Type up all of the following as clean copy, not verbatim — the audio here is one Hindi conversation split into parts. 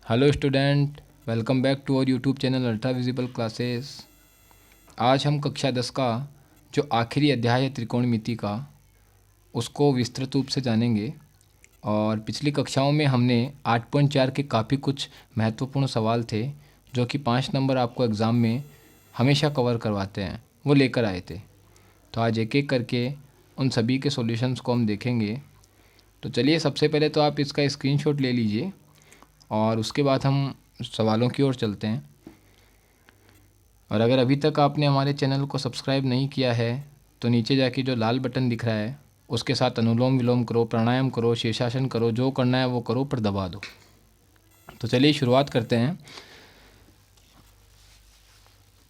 Hello student, welcome back to our YouTube channel ultra visible classes. आज हम कक्षा 10 का जो आखिरी अध्याय है त्रिकोणमिति का, उसको विस्तृत रूप से जानेंगे। और पिछली कक्षाओं में हमने 8.4 के काफ़ी कुछ महत्वपूर्ण सवाल थे जो कि 5 नंबर आपको एग्ज़ाम में हमेशा कवर करवाते हैं, वो लेकर आए थे। तो आज एक एक करके उन सभी के सॉल्यूशंस को हम देखेंगे। तो चलिए, सबसे पहले तो आप इसका स्क्रीनशॉट ले लीजिए और उसके बाद हम सवालों की ओर चलते हैं। और अगर अभी तक आपने हमारे चैनल को सब्सक्राइब नहीं किया है तो नीचे जाके जो लाल बटन दिख रहा है उसके साथ अनुलोम विलोम करो, प्राणायाम करो, शीर्षासन करो, जो करना है वो करो, पर दबा दो। तो चलिए शुरुआत करते हैं।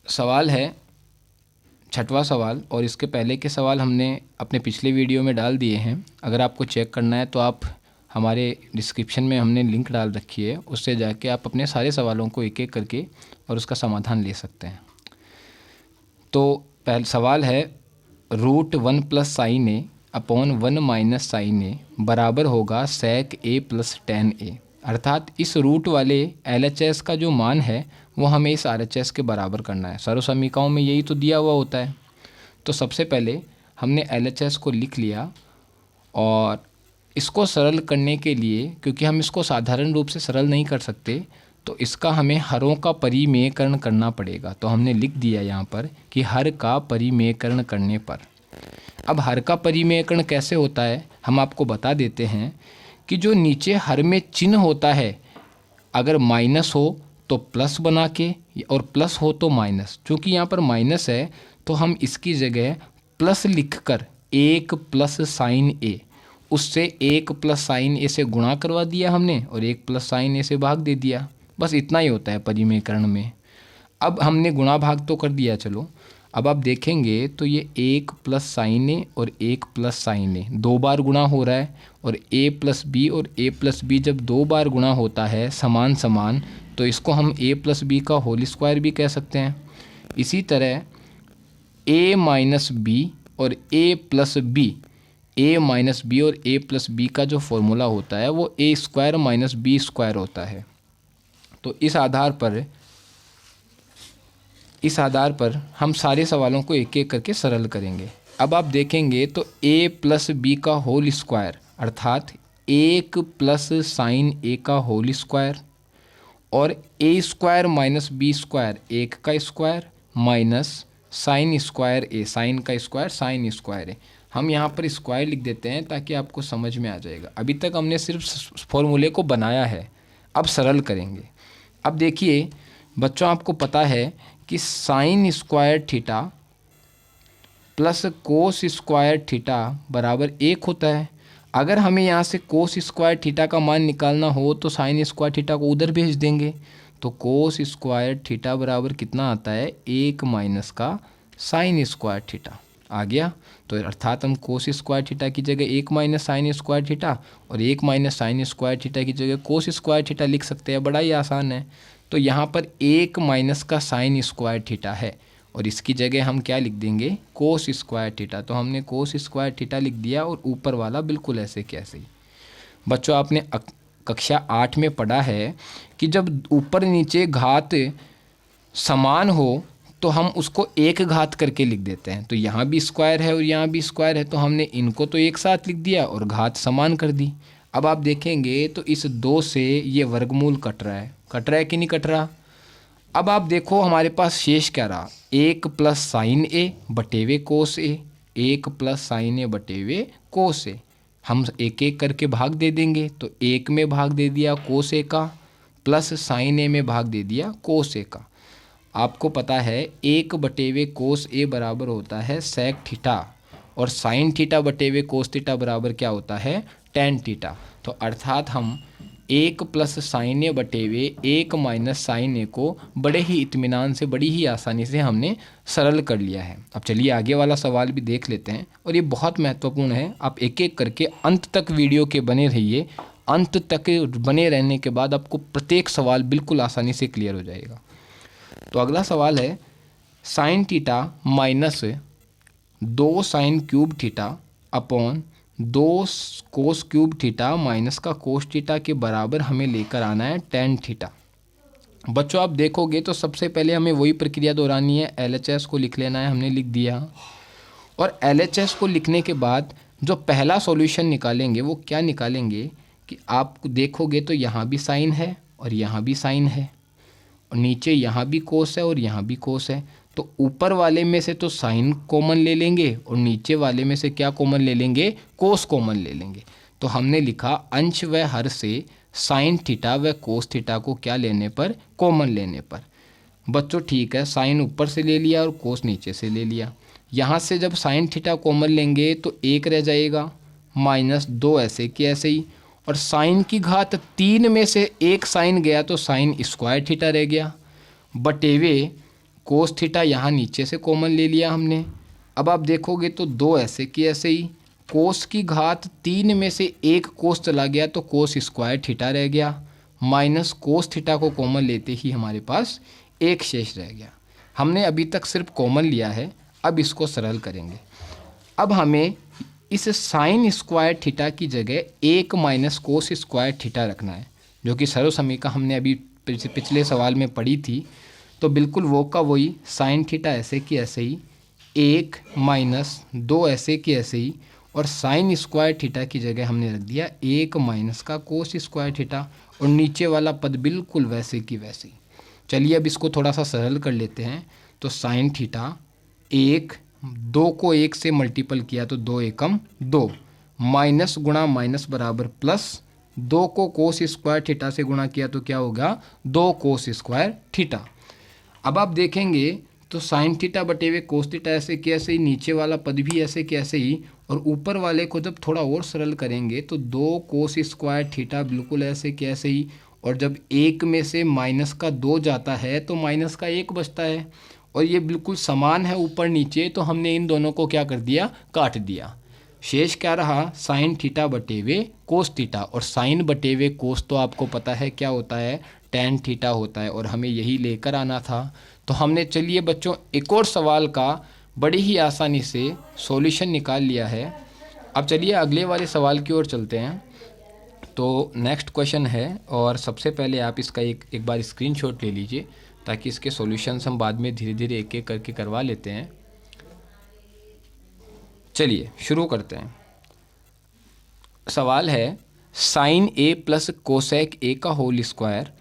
सवाल है 6वां सवाल, और इसके पहले के सवाल हमने अपने पिछले वीडियो में डाल दिए हैं। अगर आपको चेक करना है तो आप हमारे डिस्क्रिप्शन में हमने लिंक डाल रखी है, उससे जाके आप अपने सारे सवालों को एक एक करके और उसका समाधान ले सकते हैं। तो पहला सवाल है, √1 + sin a upon 1 - sin a बराबर होगा sec a + tan a। अर्थात इस रूट वाले LHS का जो मान है वो हमें इस RHS के बराबर करना है। सर्व समीकरणों में यही तो दिया हुआ होता है। तो सबसे पहले हमने LHS को लिख लिया, और इसको सरल करने के लिए, क्योंकि हम इसको साधारण रूप से सरल नहीं कर सकते, तो इसका हमें हरों का परिमेयकरण करना पड़ेगा। तो हमने लिख दिया यहाँ पर कि हर का परिमेयकरण करने पर। अब हर का परिमेयकरण कैसे होता है हम आपको बता देते हैं कि जो नीचे हर में चिन्ह होता है, अगर माइनस हो तो प्लस बना के, और प्लस हो तो माइनस। चूँकि यहाँ पर माइनस है तो हम इसकी जगह प्लस लिखकर 1 + sin a, उससे 1 + sin a से गुणा करवा दिया हमने और 1 + sin a से भाग दे दिया। बस इतना ही होता है परिमेयकरण में। अब हमने गुणा भाग तो कर दिया, चलो अब आप देखेंगे तो ये 1 + sin a और 1 + sin a 2 बार गुणा हो रहा है, और a + b और a + b जब 2 बार गुणा होता है समान समान, तो इसको हम a + b का होल स्क्वायर भी कह सकते हैं। इसी तरह a - b और a + b, a - b और a + b का जो फॉर्मूला होता है वो a² - b² होता है। तो इस आधार पर हम सारे सवालों को एक एक करके सरल करेंगे। अब आप देखेंगे तो a + b का होल स्क्वायर अर्थात 1 + sin a का होल स्क्वायर, और a² - b², 1 का square minus sin² a, sign का स्क्वायर sin स्क्वायर a। हम यहाँ पर स्क्वायर लिख देते हैं ताकि आपको समझ में आ जाएगा। अभी तक हमने सिर्फ फॉर्मूले को बनाया है, अब सरल करेंगे। अब देखिए बच्चों, आपको पता है कि sin² theta plus cos² theta बराबर 1 होता है। अगर हमें यहाँ से cos² थीटा का मान निकालना हो तो sin² थीटा को उधर भेज देंगे। तो cos² थीटा बराबर कितना आता है, 1 माइनस का sin² थीटा आ गया। तो अर्थात हम cos² थीटा की जगह 1 माइनस sin² थीटा और 1 माइनस sin² थीटा की जगह cos² थीटा लिख सकते हैं। बड़ा ही आसान है। तो यहाँ पर 1 माइनस का sin² थीटा है और इसकी जगह हम क्या लिख देंगे, cos² थीटा। तो हमने cos² थीटा लिख दिया, और ऊपर वाला बिल्कुल ऐसे कैसे ही। बच्चों, आपने कक्षा 8 में पढ़ा है कि जब ऊपर नीचे घात समान हो तो हम उसको एक घात करके लिख देते हैं। तो यहाँ भी स्क्वायर है और यहाँ भी स्क्वायर है, तो हमने इनको तो एक साथ लिख दिया और घात समान कर दी। अब आप देखेंगे तो इस 2 से ये वर्गमूल कट रहा है कि नहीं कट रहा। अब आप देखो हमारे पास शेष क्या रहा, 1 + sin a बटेवे cos a, 1 + sin a बटेवे cos a। हम एक एक करके भाग दे देंगे। तो 1 में भाग दे दिया cos a का, प्लस sin a में भाग दे दिया cos a का। आपको पता है 1 बटेवे cos a बराबर होता है sec थीटा, और sin थीटा बटेवे cos थीटा बराबर क्या होता है, tan थीटा। तो अर्थात हम 1 + sin a बटेवे 1 minus sin a को बड़े ही इत्मीनान से, बड़ी ही आसानी से हमने सरल कर लिया है। अब चलिए आगे वाला सवाल भी देख लेते हैं, और ये बहुत महत्वपूर्ण है। आप एक एक करके अंत तक वीडियो के बने रहिए। अंत तक बने रहने के बाद आपको प्रत्येक सवाल बिल्कुल आसानी से क्लियर हो जाएगा। तो अगला सवाल है, sin theta - 2 sin³ theta upon 2 cos cube theta minus का कोस थीटा के बराबर हमें लेकर आना है टेन थीटा। बच्चों आप देखोगे तो सबसे पहले हमें वही प्रक्रिया दोहरानी है, LHS को लिख लेना है, हमने लिख दिया। और LHS को लिखने के बाद जो पहला सॉल्यूशन निकालेंगे वो क्या निकालेंगे कि आप देखोगे तो यहाँ भी साइन है और यहाँ भी साइन है और नीचे यहाँ भी कोस है और यहाँ भी कोस है। तो ऊपर वाले में से तो साइन कॉमन ले लेंगे और नीचे वाले में से क्या कॉमन ले लेंगे, कोस कॉमन ले लेंगे। तो हमने लिखा अंश व हर से साइन थीटा व कोस थीटा को क्या लेने पर, कॉमन लेने पर। बच्चों ठीक है, साइन ऊपर से ले लिया और कोस नीचे से ले लिया। यहाँ से जब साइन थीटा कॉमन लेंगे तो 1 रह जाएगा माइनस 2 ऐसे कि ऐसे ही, और साइन की घात 3 में से 1 साइन गया तो साइन स्क्वायर थीटा रह गया, बटेवे कोस थीटा यहाँ नीचे से कॉमन ले लिया हमने। अब आप देखोगे तो 2 ऐसे कि ऐसे ही, कोस की घात 3 में से 1 कोस चला गया तो कोस स्क्वायर थीटा रह गया, माइनस कोस थीटा को कॉमन लेते ही हमारे पास 1 शेष रह गया। हमने अभी तक सिर्फ कॉमन लिया है, अब इसको सरल करेंगे। अब हमें इस साइन स्क्वायर थीटा की जगह 1 माइनस कोस स्क्वायर थीटा रखना है, जो कि सर्व समीकरण हमने अभी पिछले सवाल में पढ़ी थी। तो बिल्कुल वो का वही, साइन थीटा ऐसे कि ऐसे ही, 1 माइनस 2 ऐसे कि ऐसे ही, और साइन स्क्वायर थीटा की जगह हमने रख दिया 1 माइनस का कोस स्क्वायर थीटा, और नीचे वाला पद बिल्कुल वैसे कि वैसे ही। चलिए अब इसको थोड़ा सा सरल कर लेते हैं। तो साइन थीटा 1, 2 को 1 से मल्टीपल किया तो 2 एकम 2, माइनस गुणा माइनस बराबर प्लस, 2 को कोस स्क्वायर थीटा से गुणा किया तो क्या होगा, 2 कोस स्क्वायर थीटा। अब आप देखेंगे तो साइन थीटा बटेवे कोस थीटा ऐसे कि ऐसे ही, नीचे वाला पद भी ऐसे कि ऐसे ही, और ऊपर वाले को जब थोड़ा और सरल करेंगे तो 2 कोस स्क्वायर थीटा बिल्कुल ऐसे कि ऐसे ही, और जब 1 में से माइनस का 2 जाता है तो माइनस का 1 बचता है, और ये बिल्कुल समान है ऊपर नीचे, तो हमने इन दोनों को क्या कर दिया, काट दिया। शेष क्या रहा, साइन थीटा बटेवे कोस थीटा, और साइन बटेवे कोस तो आपको पता है क्या होता है, टेन थीटा होता है, और हमें यही लेकर आना था। तो हमने, चलिए बच्चों, एक और सवाल का बड़ी ही आसानी से सॉल्यूशन निकाल लिया है। अब चलिए अगले वाले सवाल की ओर चलते हैं। तो नेक्स्ट क्वेश्चन है, और सबसे पहले आप इसका एक बार स्क्रीनशॉट ले लीजिए ताकि इसके सॉल्यूशंस हम बाद में धीरे धीरे एक एक करके करवा लेते हैं। चलिए शुरू करते हैं। सवाल है, साइन ए प्लस कोसेक ए का होल स्क्वायर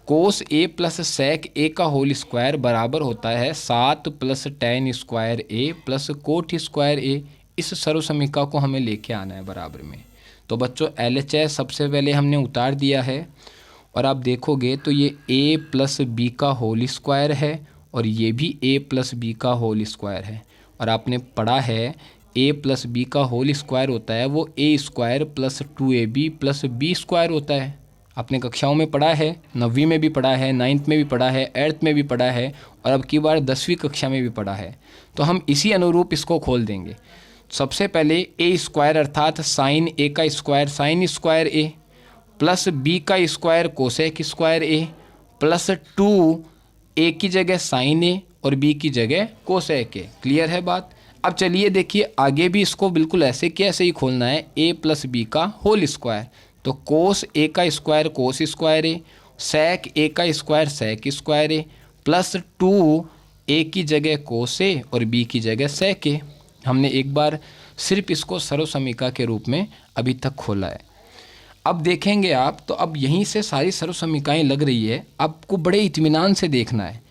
कोस ए प्लस सेक ए का होल स्क्वायर बराबर होता है 7 प्लस टेन स्क्वायर ए प्लस कोट स्क्वायर ए। इस सर्व समीकरण को हमें लेके आना है बराबर में। तो बच्चों LHS सबसे पहले हमने उतार दिया है, और आप देखोगे तो ये a प्लस बी का होल स्क्वायर है और ये भी a प्लस बी का होल स्क्वायर है। और आपने पढ़ा है a प्लस बी का होल स्क्वायर होता है वो a square plus 2ab plus B square होता है। आपने कक्षाओं में पढ़ा है, 9वीं में भी पढ़ा है, 9th में भी पढ़ा है, 8th में भी पढ़ा है, और अब की बार 10वीं कक्षा में भी पढ़ा है। तो हम इसी अनुरूप इसको खोल देंगे। सबसे पहले a स्क्वायर अर्थात साइन a का square sine square a plus B का square cosec square a plus 2 a की जगह साइन a और b की जगह कोसेक a। क्लियर है बात। अब चलिए देखिए आगे भी इसको बिल्कुल ऐसे के ऐसे ही खोलना है, a प्लस बी का होल स्क्वायर। तो कोस a का square cos square a, sec a का square sec square a plus 2 a की जगह कोस a और b की जगह सेक a। हमने एक बार सिर्फ इसको सर्व समीकरण के रूप में अभी तक खोला है। अब देखेंगे आप तो अब यहीं से सारी सर्व समीकरणें लग रही है। आपको बड़े इत्मीनान से देखना है।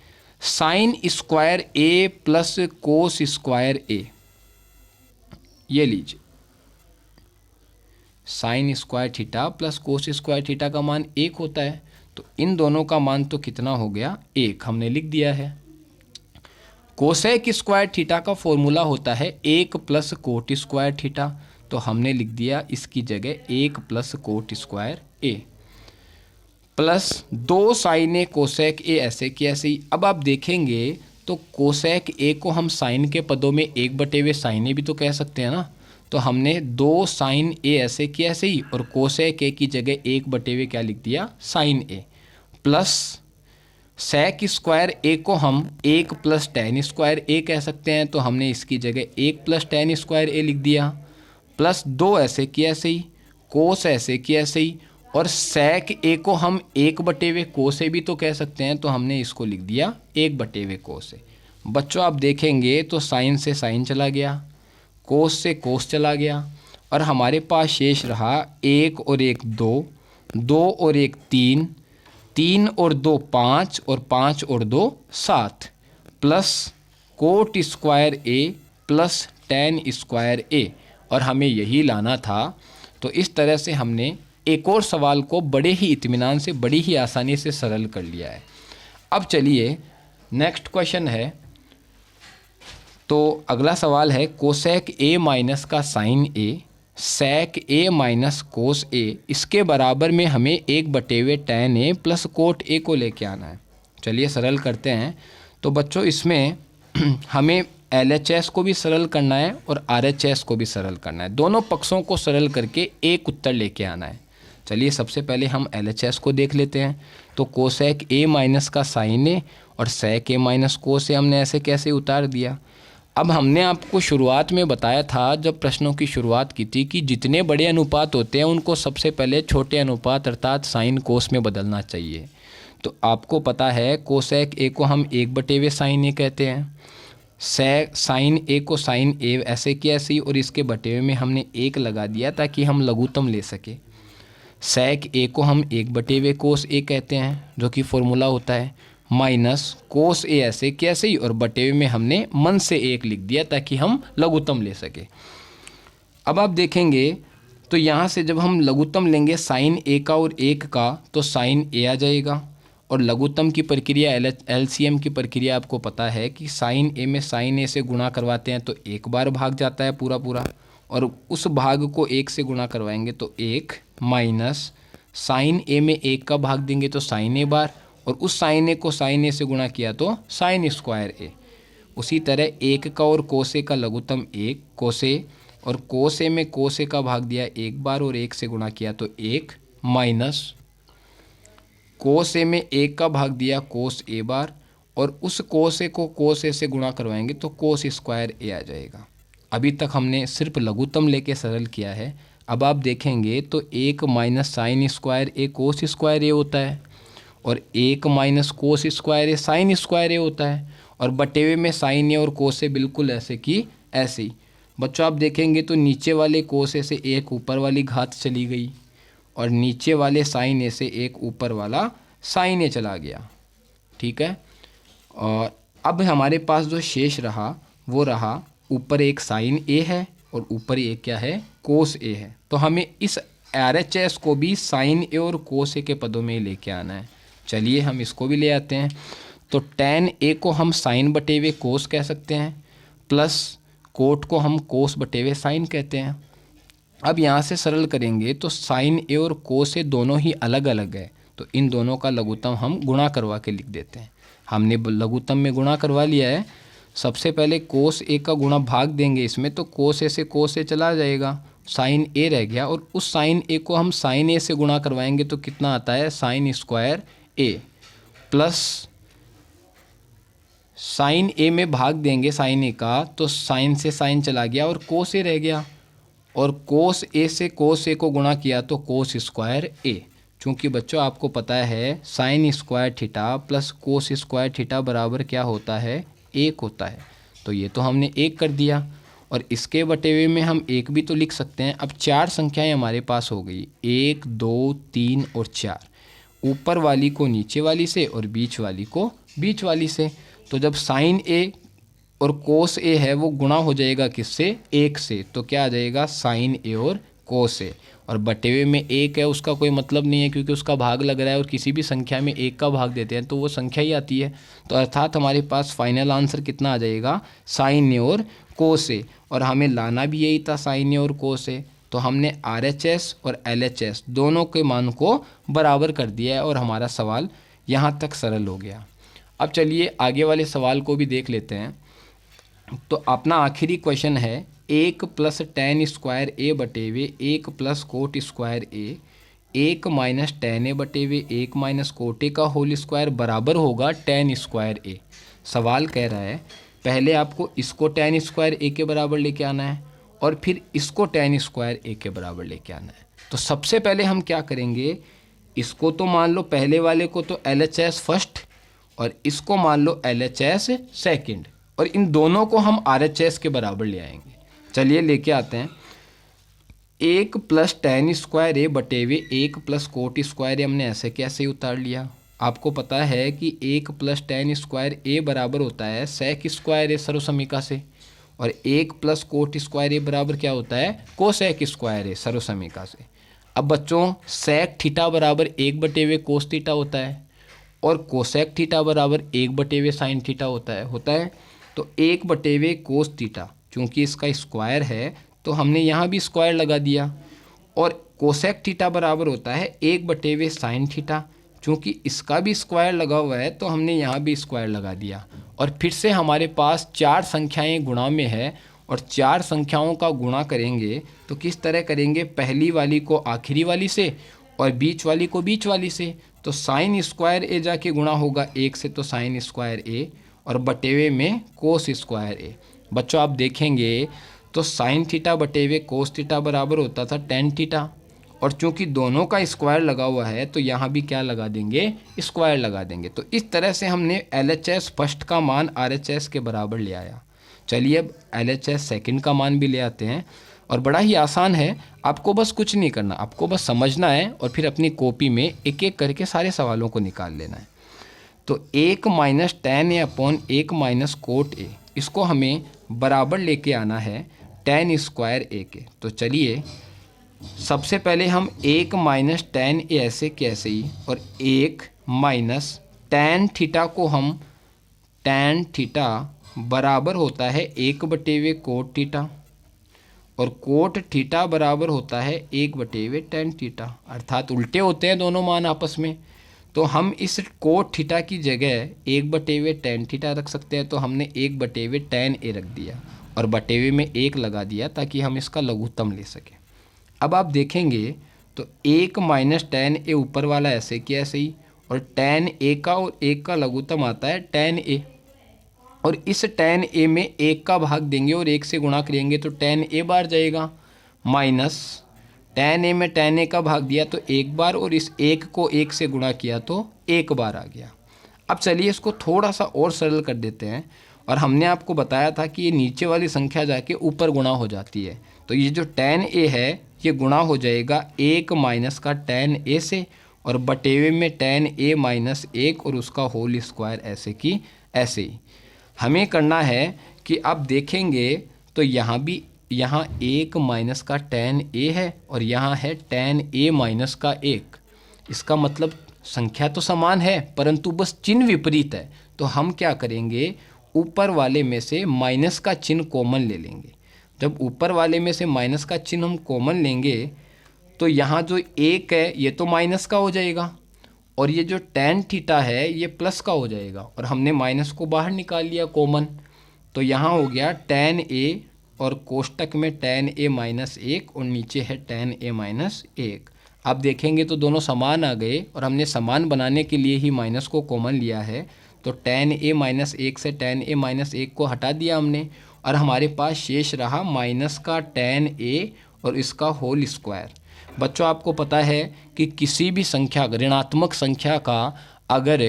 Sign square a plus cos square a, ये लीजिए sine square theta plus cos square theta का मान 1 होता है। तो इन दोनों का मान तो कितना हो गया, 1 हमने लिख दिया है। कोसेक स्क्वायर थीटा का फॉर्मूला होता है 1 प्लस कोट स्क्वायर थीटा, तो हमने लिख दिया इसकी जगह 1 plus cot square a plus 2 sign A cosec a ऐसे कि ऐसे ही। अब आप देखेंगे तो कोसेक a को हम साइन के पदों में 1/, साइन ए भी तो कह सकते हैं ना। तो हमने 2 साइन a ऐसे कि ऐसे ही और कोसेक a की जगह 1/, क्या लिख दिया, sign a plus sec square a को हम 1 प्लस टेन स्क्वायर a कह सकते हैं। तो हमने इसकी जगह 1 प्लस टेन स्क्वायर a लिख दिया प्लस 2 ऐसे की ऐसे ही, कोस ऐसे की ऐसे ही, और सेक ए को हम 1/, को से भी तो कह सकते हैं, तो हमने इसको लिख दिया 1/, को से। बच्चों आप देखेंगे तो साइन से साइन चला गया, कोस से कोस चला गया, और हमारे पास शेष रहा 1 और 1 2, 2 और 1 3, 3 और 2 5, और 5 और 2 7, प्लस कोट स्क्वायर ए प्लस टेन स्क्वायर ए, और हमें यही लाना था। तो इस तरह से हमने एक और सवाल को बड़े ही इत्मीनान से, बड़ी ही आसानी से सरल कर लिया है। अब चलिए नेक्स्ट क्वेश्चन है। तो अगला सवाल है कोसेक ए माइनस का साइन ए, सेक ए माइनस कोस ए, इसके बराबर में हमें 1/tan A plus cot A को लेके आना है। चलिए सरल करते हैं। तो बच्चों इसमें हमें LHS को भी सरल करना है और RHS को भी सरल करना है, दोनों पक्षों को सरल करके एक उत्तर लेके आना है। चलिए सबसे पहले हम LHS को देख लेते हैं। तो कोसेक ए माइनस का साइन ए और सेक ए माइनस कोस ए हमने ऐसे कैसे उतार दिया। अब हमने आपको शुरुआत में बताया था, जब प्रश्नों की शुरुआत की थी, कि जितने बड़े अनुपात होते हैं उनको सबसे पहले छोटे अनुपात अर्थात साइन कोस में बदलना चाहिए। तो आपको पता है कोसेक ए को हम 1/, साइन ए कहते हैं, साइन ए को साइन ए ऐसे की ऐसे ही, और इसके बटेवे में हमने 1 लगा दिया ताकि हम लघुत्तम ले सके। सेक ए को हम 1/, कोस ए कहते हैं, जो कि फॉर्मूला होता है, माइनस कोस ए ऐसे कैसे ही, और बटेवे में हमने मन से 1 लिख दिया ताकि हम लघुत्तम ले सके। अब आप देखेंगे तो यहाँ से जब हम लघुत्तम लेंगे साइन ए का और 1 का, तो साइन ए आ जाएगा, और लघुत्तम की प्रक्रिया LCM की प्रक्रिया आपको पता है कि साइन ए में साइन ए से गुणा करवाते हैं तो 1 बार भाग जाता है पूरा पूरा, और उस भाग को 1 से गुणा करवाएंगे तो 1, माइनस साइन ए में 1 का भाग देंगे तो साइन ए बार, और उस साइन ए को साइन ए से गुणा किया तो साइन स्क्वायर ए। उसी तरह 1 का और कोस ए का लघुत्तम 1 कोस ए, और कोस ए में कोस ए का भाग दिया 1 बार और 1 से गुणा किया तो 1, माइनस कोस ए में 1 का भाग दिया कोस ए बार, और उस कोस ए को कोस ए से गुणा करवाएंगे तो कोस स्क्वायर ए आ जाएगा। अभी तक हमने सिर्फ लघुत्तम लेके सरल किया है। अब आप देखेंगे तो 1 माइनस साइन स्क्वायर ए कोस स्क्वायर ए होता है, और 1 माइनस कोस स्क्वायर ए साइन स्क्वायर ए होता है, और बटेवे में साइन ए और कोस ए बिल्कुल ऐसे की ऐसे ही। बच्चों आप देखेंगे तो नीचे वाले कोस ए से 1 ऊपर वाली घात चली गई, और नीचे वाले साइन ए से 1 ऊपर वाला साइन ए चला गया, ठीक है। और अब हमारे पास जो शेष रहा वो रहा, ऊपर एक साइन ए है और ऊपर एक क्या है, कोस ए है। तो हमें इस RHS को भी साइन ए और कोस ए के पदों में लेके आना है। चलिए हम इसको भी ले आते हैं। तो टेन ए को हम साइन बटेवे कोस कह सकते हैं, प्लस कोट को हम कोस बटेवे साइन कहते हैं। अब यहाँ से सरल करेंगे तो साइन ए और कोस ए दोनों ही अलग अलग है, तो इन दोनों का लघुत्तम हम गुणा करवा के लिख देते हैं। हमने लघुत्तम में गुणा करवा लिया है। सबसे पहले कोस ए का गुणा भाग देंगे इसमें, तो कोस ए से कोस ए चला जाएगा, साइन ए रह गया, और उस साइन ए को हम साइन ए से गुणा करवाएंगे तो कितना आता है, साइन स्क्वायर ए, प्लस साइन ए में भाग देंगे साइन ए का, तो साइन से साइन चला गया और कोस ए रह गया, और कोस ए से कोस ए को गुणा किया तो कोस स्क्वायर ए। चूँकि बच्चों आपको पता है sine square theta plus cos square theta बराबर क्या होता है, 1 होता है। तो ये तो हमने 1 कर दिया, और इसके बटेवे में हम 1 भी तो लिख सकते हैं। अब 4 संख्याएं हमारे पास हो गई, 1 2 3 और 4, ऊपर वाली को नीचे वाली से और बीच वाली को बीच वाली से। तो जब साइन ए और कोस ए है वो गुणा हो जाएगा किससे, 1 से, तो क्या आ जाएगा, साइन ए और कोस ए, और बटेवे में 1 है उसका कोई मतलब नहीं है क्योंकि उसका भाग लग रहा है, और किसी भी संख्या में 1 का भाग देते हैं तो वो संख्या ही आती है। तो अर्थात हमारे पास फाइनल आंसर कितना आ जाएगा, साइन ए और कोस ए, और हमें लाना भी यही था साइन ए और कोस ए। तो हमने RHS और LHS दोनों के मान को बराबर कर दिया है, और हमारा सवाल यहाँ तक सरल हो गया। अब चलिए आगे वाले सवाल को भी देख लेते हैं। तो अपना आखिरी क्वेश्चन है, 1 प्लस टेन स्क्वायर ए बटेवे 1 plus cot square A, 1 minus tan A बटेवे 1 माइनस कोट ए का होल स्क्वायर बराबर होगा टेन स्क्वायर ए। सवाल कह रहा है पहले आपको इसको टेन स्क्वायर ए के बराबर लेके आना है, और फिर इसको tan स्क्वायर a के बराबर लेके आना है। तो सबसे पहले हम क्या करेंगे, इसको तो मान लो पहले वाले को तो LHS फर्स्ट और इसको मान लो LHS सेकंड, और इन दोनों को हम RHS के बराबर ले आएंगे। चलिए लेके आते हैं। 1 प्लस tan स्क्वायर ए बटे हुए 1 प्लस कोट स्क्वायर ए हमने ऐसे कैसे उतार लिया। आपको पता है कि 1 प्लस tan स्क्वायर ए बराबर होता है सेक स्क्वायर ए सर्वसमीका से, और 1 प्लस कोट स्क्वायर ए बराबर क्या होता है, कोसेक स्क्वायर ए सर्वसमीका से। अब बच्चों सेक थीटा बराबर 1 बटे हुए कोस थीटा होता है, और कोसेक थीटा बराबर 1 बटे हुए साइन थीटा होता है। तो 1 बटे हुए कोस थीटा, चूँकि इसका स्क्वायर है तो हमने यहाँ भी स्क्वायर लगा दिया, और कोसेक थीटा बराबर होता है 1 बटे हुए साइन थीटा, चूँकि इसका भी स्क्वायर लगा हुआ है तो हमने यहाँ भी स्क्वायर लगा दिया। और फिर से हमारे पास 4 संख्याएं गुणा में है, और 4 संख्याओं का गुणा करेंगे तो किस तरह करेंगे, पहली वाली को आखिरी वाली से और बीच वाली को बीच वाली से। तो साइन स्क्वायर ए जाके गुणा होगा 1 से, तो साइन स्क्वायर ए, और बटेवे में कोस स्क्वायर ए। बच्चों आप देखेंगे तो साइन थीटा बटेवे कोस थीटा बराबर होता था tan थीटा, और चूंकि दोनों का स्क्वायर लगा हुआ है तो यहाँ भी क्या लगा देंगे, स्क्वायर लगा देंगे। तो इस तरह से हमने LHS फर्स्ट का मान RHS के बराबर ले आया। चलिए अब LHS सेकंड का मान भी ले आते हैं, और बड़ा ही आसान है, आपको बस कुछ नहीं करना, आपको बस समझना है और फिर अपनी कॉपी में एक एक करके सारे सवालों को निकाल लेना है। तो 1 minus tan a upon 1 minus coat a, इसको हमें बराबर लेके आना है tan स्क्वायर a के। तो चलिए सबसे पहले हम 1 माइनस tan a ऐसे कैसे ही, और 1 माइनस tan थीटा को हम tan थीटा बराबर होता है 1 बटे हुए कोट थीटा, और कोट थीटा बराबर होता है 1 बटे हुए tan थीटा, अर्थात उल्टे होते हैं दोनों मान आपस में। तो हम इस कोट थीटा की जगह 1 बटे हुए tan थीटा रख सकते हैं, तो हमने 1 बटे हुए tan a रख दिया और बटे हुए में 1 लगा दिया ताकि हम इसका लघुत्तम ले सकें। अब आप देखेंगे तो 1 माइनस tan a ऊपर वाला ऐसे कि ऐसे ही, और tan a का और 1 का लघुत्तम आता है tan a, और इस tan a में 1 का भाग देंगे और 1 से गुणा करेंगे तो tan a बार जाएगा, माइनस tan a में tan a का भाग दिया तो 1 बार, और इस 1 को 1 से गुणा किया तो 1 बार आ गया। अब चलिए इसको थोड़ा सा और सरल कर देते हैं, और हमने आपको बताया था कि ये नीचे वाली संख्या जाके ऊपर गुणा हो जाती है। तो ये जो tan a है ये गुणा हो जाएगा 1 माइनस का tan a से, और बटेवे में tan a माइनस 1 और उसका होल स्क्वायर ऐसे की ऐसे ही। हमें करना है कि आप देखेंगे तो यहाँ 1 माइनस का tan a है और यहाँ है tan a माइनस का 1। इसका मतलब संख्या तो समान है परंतु बस चिन्ह विपरीत है। तो हम क्या करेंगे, ऊपर वाले में से माइनस का चिन्ह कॉमन ले लेंगे। जब ऊपर वाले में से माइनस का चिन्ह हम कॉमन लेंगे तो यहाँ जो 1 है ये तो माइनस का हो जाएगा, और ये जो tan थीटा है ये प्लस का हो जाएगा, और हमने माइनस को बाहर निकाल लिया कॉमन। तो यहाँ हो गया tan a, और कोष्टक में tan a माइनस 1 और नीचे है tan a माइनस 1। आप देखेंगे तो दोनों समान आ गए, और हमने समान बनाने के लिए ही माइनस को कॉमन लिया है। तो tan a माइनस 1 से tan a माइनस 1 को हटा दिया हमने, और हमारे पास शेष रहा माइनस का tan a और इसका होल स्क्वायर। बच्चों आपको पता है कि किसी भी संख्या, ऋणात्मक संख्या का अगर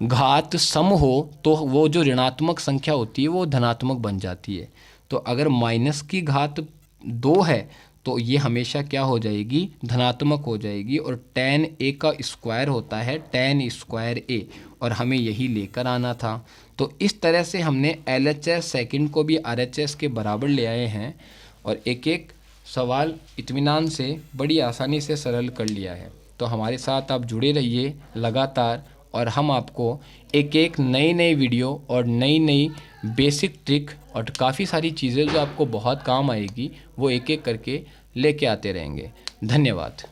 घात सम हो तो वो जो ऋणात्मक संख्या होती है वो धनात्मक बन जाती है। तो अगर माइनस की घात 2 है तो ये हमेशा क्या हो जाएगी, धनात्मक हो जाएगी, और tan a का स्क्वायर होता है tan स्क्वायर a, और हमें यही लेकर आना था। तो इस तरह से हमने LHS सेकंड को भी RHS के बराबर ले आए हैं, और एक एक सवाल इत्मीनान से बड़ी आसानी से सरल कर लिया है। तो हमारे साथ आप जुड़े रहिए लगातार, और हम आपको एक एक नई वीडियो और नई बेसिक ट्रिक और काफ़ी सारी चीज़ें जो आपको बहुत काम आएगी वो एक एक करके लेके आते रहेंगे। धन्यवाद।